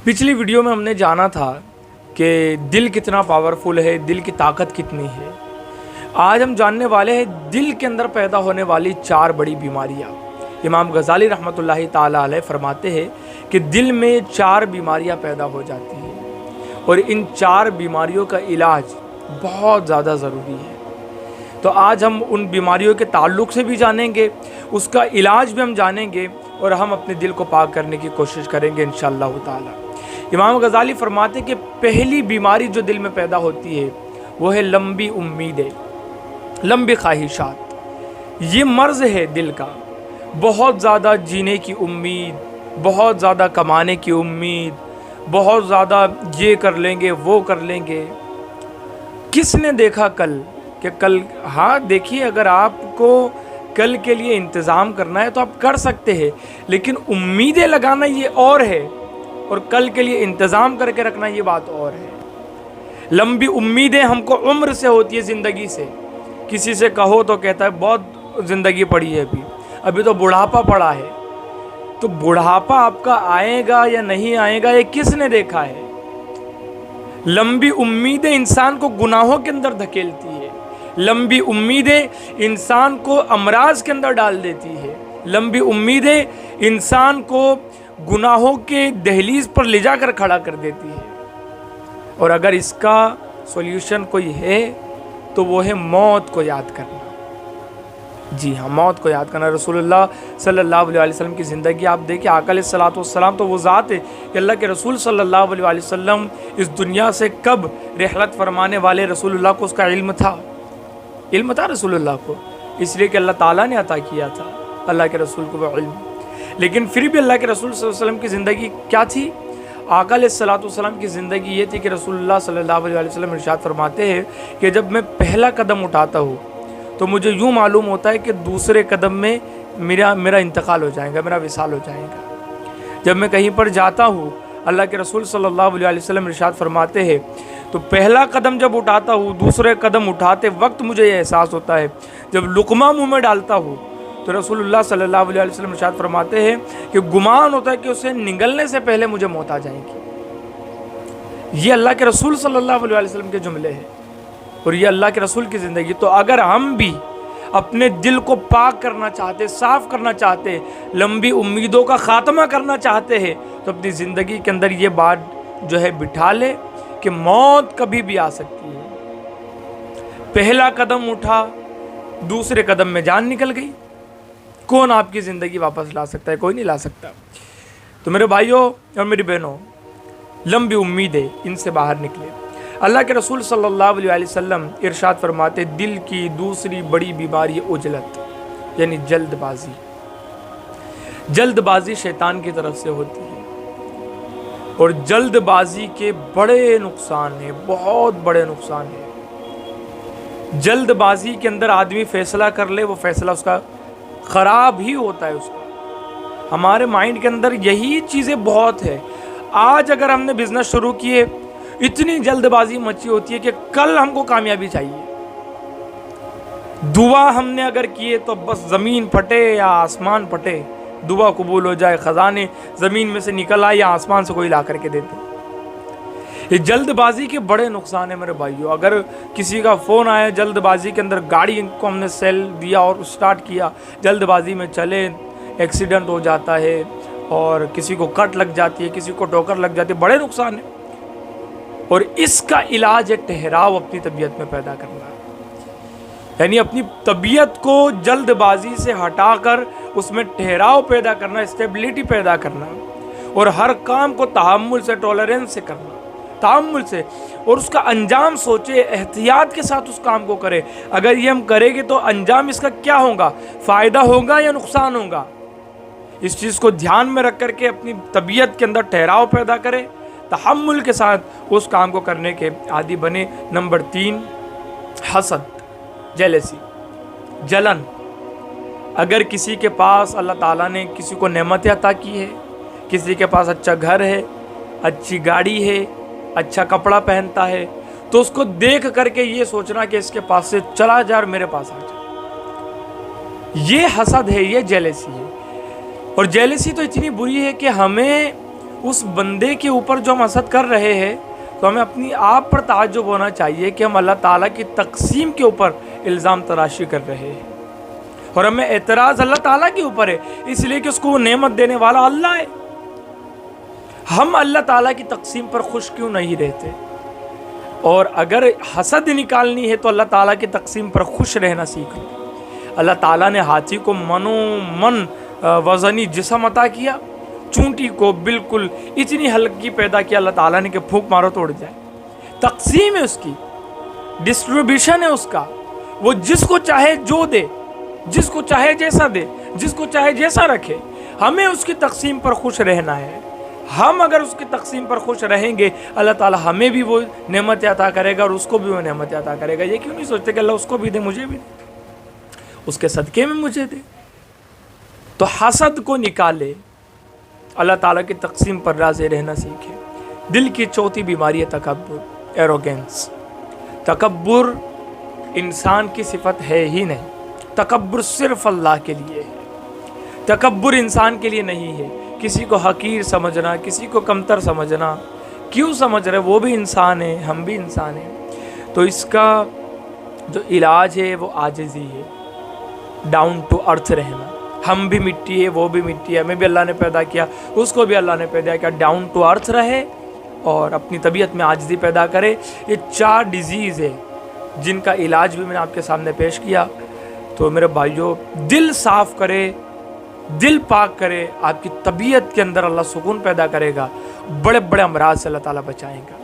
پچھلی ویڈیو میں ہم نے جانا تھا کہ دل کتنا پاورفل ہے، دل کی طاقت کتنی ہے۔ آج ہم جاننے والے ہیں دل کے اندر پیدا ہونے والی 4 بڑی بیماریاں۔ امام غزالی رحمۃ اللہ تعالیٰ علیہ فرماتے ہیں کہ دل میں 4 بیماریاں پیدا ہو جاتی ہیں اور ان 4 بیماریوں کا علاج بہت زیادہ ضروری ہے۔ تو آج ہم ان بیماریوں کے تعلق سے بھی جانیں گے، اس کا علاج بھی ہم جانیں گے اور ہم اپنے دل کو پاک کرنے کی کوشش کریں گے انشاءاللہ تعالی۔ امام غزالی فرماتے کہ پہلی بیماری جو دل میں پیدا ہوتی ہے وہ ہے لمبی امیدیں، لمبی خواہشات۔ یہ مرض ہے دل کا، بہت زیادہ جینے کی امید، بہت زیادہ کمانے کی امید، بہت زیادہ یہ کر لیں گے وہ کر لیں گے۔ کس نے دیکھا کل کہ کل، ہاں دیکھیے، اگر آپ کو کل کے لیے انتظام کرنا ہے تو آپ کر سکتے ہیں، لیکن امیدیں لگانا یہ اور ہے اور کل کے لیے انتظام کر کے رکھنا یہ بات اور ہے۔ لمبی امیدیں ہم کو عمر سے ہوتی ہے، زندگی سے۔ کسی سے کہو تو کہتا ہے بہت زندگی پڑی ہے، ابھی تو بڑھاپا پڑا ہے۔ تو بڑھاپا آپ کا آئے گا یا نہیں آئے گا یہ کس نے دیکھا ہے؟ لمبی امیدیں انسان کو گناہوں کے اندر دھکیلتی ہے، لمبی امیدیں انسان کو امراض کے اندر ڈال دیتی ہے، لمبی امیدیں انسان کو گناہوں کے دہلیز پر لے جا کر کھڑا کر دیتی ہے۔ اور اگر اس کا سولوشن کوئی ہے تو وہ ہے موت کو یاد کرنا۔ جی ہاں، موت کو یاد کرنا۔ رسول اللہ صلی اللہ علیہ وسلم کی زندگی آپ دیکھیں، آقا علیہ الصلوۃ والسلام تو وہ ذات ہے کہ اللہ کے رسول صلی اللہ علیہ وسلم اس دنیا سے کب رحلت فرمانے والے رسول اللہ کو اس کا علم تھا رسول اللہ کو، اس لیے کہ اللہ تعالیٰ نے عطا کیا تھا اللہ کے رسول کو وہ علم۔ لیکن پھر بھی اللہ کے رسول صلی اللہ علیہ وسلم کی زندگی کیا تھی؟ آقا علیہ الصلوۃ والسلام کی زندگی یہ تھی کہ رسول اللہ صلی اللہ علیہ وسلم ارشاد فرماتے ہیں کہ جب میں پہلا قدم اٹھاتا ہوں تو مجھے یوں معلوم ہوتا ہے کہ دوسرے قدم میں میرا انتقال ہو جائے گا، میرا وصال ہو جائے گا۔ جب میں کہیں پر جاتا ہوں، اللہ کے رسول صلی اللہ علیہ وسلم ارشاد فرماتے ہیں تو پہلا قدم جب اٹھاتا ہوں، دوسرے قدم اٹھاتے وقت مجھے یہ احساس ہوتا ہے، جب لقمہ منہ میں ڈالتا ہوں تو رسول اللہ صلی اللہ علیہ وسلم ارشاد فرماتے ہیں کہ گمان ہوتا ہے کہ اسے نگلنے سے پہلے مجھے موت آ جائے گی۔ یہ اللہ کے رسول صلی اللہ علیہ وسلم کے جملے ہیں اور یہ اللہ کے رسول کی زندگی۔ تو اگر ہم بھی اپنے دل کو پاک کرنا چاہتے، صاف کرنا چاہتے، لمبی امیدوں کا خاتمہ کرنا چاہتے ہیں تو اپنی زندگی کے اندر یہ بات جو ہے بٹھا لے کہ موت کبھی بھی آ سکتی ہے۔ پہلا قدم اٹھا، دوسرے قدم میں جان نکل گئی، کون آپ کی زندگی واپس لا سکتا ہے؟ کوئی نہیں لا سکتا۔ تو میرے بھائیوں اور میری بہنوں، لمبی امیدیں، ان سے باہر نکلے۔ اللہ کے رسول صلی اللہ علیہ وسلم ارشاد فرماتے دل کی دوسری بڑی بیماری عجلت، یعنی جلد بازی۔ جلد بازی شیطان کی طرف سے ہوتی ہے اور جلد بازی کے بڑے نقصان ہیں، بہت بڑے نقصان ہیں۔ جلد بازی کے اندر آدمی فیصلہ کر لے، وہ فیصلہ اس کا خراب ہی ہوتا ہے۔ اس کا ہمارے مائنڈ کے اندر یہی چیزیں بہت ہے۔ آج اگر ہم نے بزنس شروع کیے، اتنی جلد بازی مچی ہوتی ہے کہ کل ہم کو کامیابی چاہیے۔ دعا ہم نے اگر کیے تو بس زمین پھٹے یا آسمان پھٹے، دعا قبول ہو جائے، خزانے زمین میں سے نکل آئے یا آسمان سے کوئی لا کر کے دیتے۔ یہ جلد بازی کے بڑے نقصان ہیں میرے بھائیوں۔ اگر کسی کا فون آیا جلد بازی کے اندر، گاڑی کو ہم نے سیل دیا اور اسٹارٹ کیا، جلد بازی میں چلے، ایکسیڈنٹ ہو جاتا ہے اور کسی کو کٹ لگ جاتی ہے، کسی کو ٹوکر لگ جاتی ہے، بڑے نقصان ہیں۔ اور اس کا علاج ہے ٹھہراؤ اپنی طبیعت میں پیدا کرنا، یعنی اپنی طبیعت کو جلد بازی سے ہٹا کر اس میں ٹھہراؤ پیدا کرنا، اسٹیبلٹی پیدا کرنا، اور ہر کام کو تحمل سے، ٹالرنس سے کرنا، تحمل سے، اور اس کا انجام سوچے، احتیاط کے ساتھ اس کام کو کرے۔ اگر یہ ہم کریں گے تو انجام اس کا کیا ہوگا؟ فائدہ ہوگا یا نقصان ہوگا؟ اس چیز کو دھیان میں رکھ کر کے اپنی طبیعت کے اندر ٹھہراؤ پیدا کرے، تحمل کے ساتھ اس کام کو کرنے کے عادی بنے۔ نمبر 3، حسد، جیلسی، جلن۔ اگر کسی کے پاس اللہ تعالیٰ نے کسی کو نعمت عطا کی ہے، کسی کے پاس اچھا گھر ہے، اچھی گاڑی ہے، اچھا کپڑا پہنتا ہے، تو اس کو دیکھ کر کے یہ سوچنا کہ اس کے پاس سے چلا جا اور میرے پاس آ جائے، یہ حسد ہے، یہ جیلسی ہے۔ اور جیلسی تو اتنی بری ہے کہ ہمیں اس بندے کے اوپر جو ہم حسد کر رہے ہیں تو ہمیں اپنی آپ پر تعجب ہونا چاہیے کہ ہم اللہ تعالیٰ کی تقسیم کے اوپر الزام تراشی کر رہے ہیں، اور ہمیں اعتراض اللہ تعالیٰ کے اوپر ہے اس لیے کہ اس کو وہ نعمت دینے والا اللہ ہے۔ ہم اللہ تعالیٰ کی تقسیم پر خوش کیوں نہیں رہتے؟ اور اگر حسد نکالنی ہے تو اللہ تعالیٰ کی تقسیم پر خوش رہنا سیکھ لو۔ اللہ تعالیٰ نے ہاتھی کو من وزنی جسم عطا کیا، چونٹی کو بالکل اتنی ہلکی پیدا کیا اللہ تعالیٰ نے کہ پھونک مارو توڑ جائے۔ تقسیم ہے اس کی، ڈسٹریبیوشن ہے اس کا، وہ جس کو چاہے جو دے، جس کو چاہے جیسا دے، جس کو چاہے جیسا رکھے۔ ہمیں اس کی تقسیم پر خوش رہنا ہے۔ ہم اگر اس کی تقسیم پر خوش رہیں گے اللہ تعالیٰ ہمیں بھی وہ نعمت عطا کرے گا اور اس کو بھی وہ نعمت عطا کرے گا۔ یہ کیوں نہیں سوچتے کہ اللہ اس کو بھی دے مجھے بھی دے، اس کے صدقے میں مجھے دے؟ تو حسد کو نکالے، اللہ تعالیٰ کی تقسیم پر راضی رہنا سیکھے۔ دل کی چوتھی بیماری ہے تکبر، ایروگینس۔ تکبر انسان کی صفت ہے ہی نہیں، تکبر صرف اللہ کے لیے ہے۔ تکبر انسان کے لیے نہیں ہے۔ کسی کو حقیر سمجھنا، کسی کو کمتر سمجھنا، کیوں سمجھ رہے؟ وہ بھی انسان ہے، ہم بھی انسان ہیں۔ تو اس کا جو علاج ہے وہ عاجزی ہے، ڈاؤن ٹو ارتھ رہنا۔ ہم بھی مٹی ہے، وہ بھی مٹی ہے، ہمیں بھی اللہ نے پیدا کیا، اس کو بھی اللہ نے پیدا کیا۔ ڈاؤن ٹو ارتھ رہے اور اپنی طبیعت میں عاجزی پیدا کرے۔ یہ 4 ڈیزیز ہے جن کا علاج بھی میں نے آپ کے سامنے پیش کیا۔ تو میرے بھائیوں، دل صاف کرے، دل پاک کرے، آپ کی طبیعت کے اندر اللہ سکون پیدا کرے گا، بڑے بڑے امراض سے اللہ تعالیٰ بچائیں گا۔